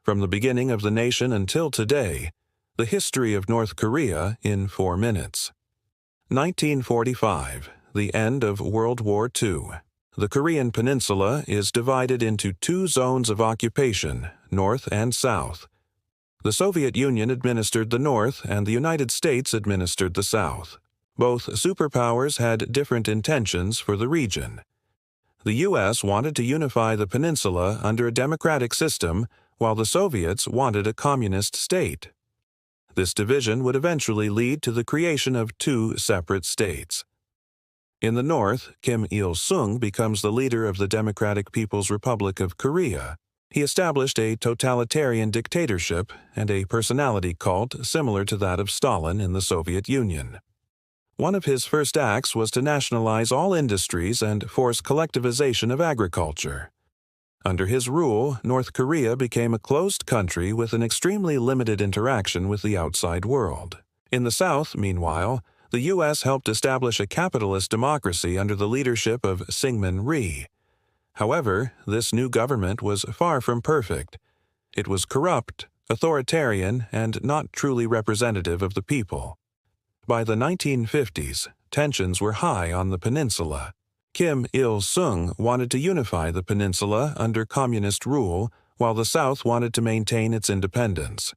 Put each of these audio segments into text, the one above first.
From the beginning of the nation until today, the history of North Korea in 4 minutes. 1945, the end of World War II. The Korean Peninsula is divided into 2 zones of occupation, North and South. The Soviet Union administered the North and the United States administered the South. Both superpowers had different intentions for the region. The U.S. wanted to unify the peninsula under a democratic system, while the Soviets wanted a communist state. This division would eventually lead to the creation of 2 separate states. In the North, Kim Il-sung becomes the leader of the Democratic People's Republic of Korea. He established a totalitarian dictatorship and a personality cult similar to that of Stalin in the Soviet Union. One of his first acts was to nationalize all industries and force collectivization of agriculture. Under his rule, North Korea became a closed country with an extremely limited interaction with the outside world. In the South, meanwhile, the U.S. helped establish a capitalist democracy under the leadership of Syngman Rhee. However, this new government was far from perfect. It was corrupt, authoritarian, and not truly representative of the people. By the 1950s, tensions were high on the peninsula. Kim Il-sung wanted to unify the peninsula under communist rule, while the South wanted to maintain its independence.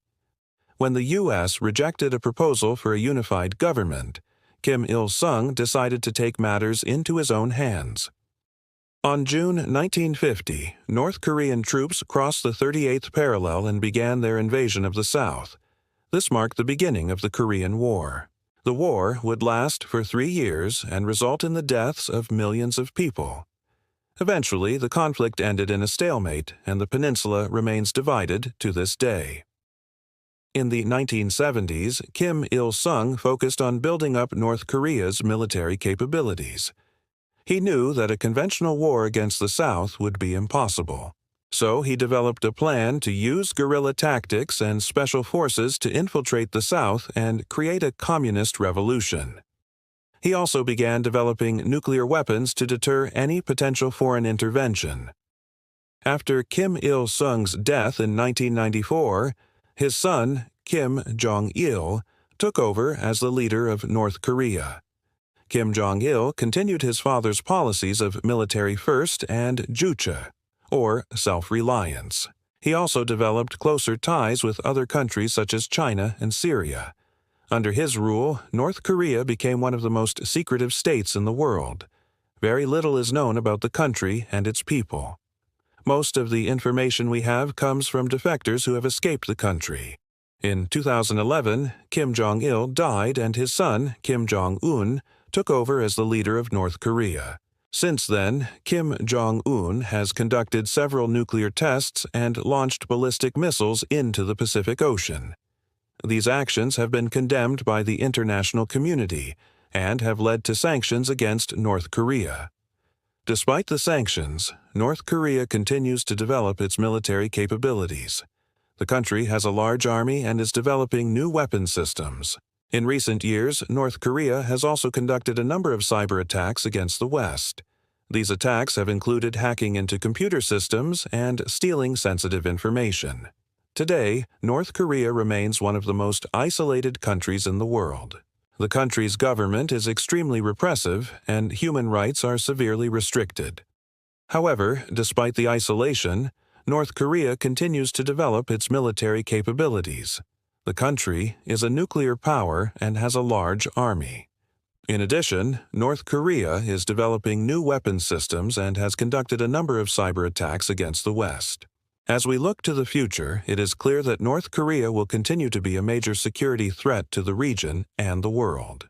When the U.S. rejected a proposal for a unified government, Kim Il-sung decided to take matters into his own hands. On June 1950, North Korean troops crossed the 38th parallel and began their invasion of the South. This marked the beginning of the Korean War. The war would last for 3 years and result in the deaths of millions of people. Eventually, the conflict ended in a stalemate, and the peninsula remains divided to this day. In the 1970s, Kim Il-sung focused on building up North Korea's military capabilities. He knew that a conventional war against the South would be impossible. So he developed a plan to use guerrilla tactics and special forces to infiltrate the South and create a communist revolution. He also began developing nuclear weapons to deter any potential foreign intervention. After Kim Il-sung's death in 1994, his son, Jong Il, took over as the leader of North Korea. Jong Il continued his father's policies of military first and juche, or self-reliance. He also developed closer ties with other countries such as China and Syria. Under his rule, North Korea became one of the most secretive states in the world. Very little is known about the country and its people. Most of the information we have comes from defectors who have escaped the country. In 2011, Kim Jong Il died and his son, Jong Un, took over as the leader of North Korea. Since then, Kim Jong Un has conducted several nuclear tests and launched ballistic missiles into the Pacific Ocean. These actions have been condemned by the international community and have led to sanctions against North Korea. Despite the sanctions, North Korea continues to develop its military capabilities. The country has a large army and is developing new weapon systems. In recent years, North Korea has also conducted a number of cyber attacks against the West. These attacks have included hacking into computer systems and stealing sensitive information. Today, North Korea remains one of the most isolated countries in the world. The country's government is extremely repressive, and human rights are severely restricted. However, despite the isolation, North Korea continues to develop its military capabilities. The country is a nuclear power and has a large army. In addition, North Korea is developing new weapon systems and has conducted a number of cyber attacks against the West. As we look to the future, it is clear that North Korea will continue to be a major security threat to the region and the world.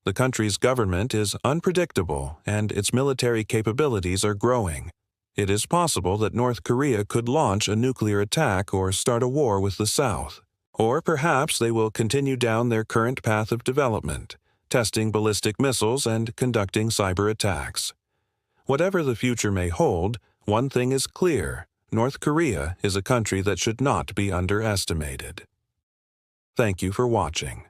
The country's government is unpredictable and its military capabilities are growing. It is possible that North Korea could launch a nuclear attack or start a war with the South. Or perhaps they will continue down their current path of development, testing ballistic missiles and conducting cyber attacks. Whatever the future may hold, one thing is clear: North Korea is a country that should not be underestimated. Thank you for watching.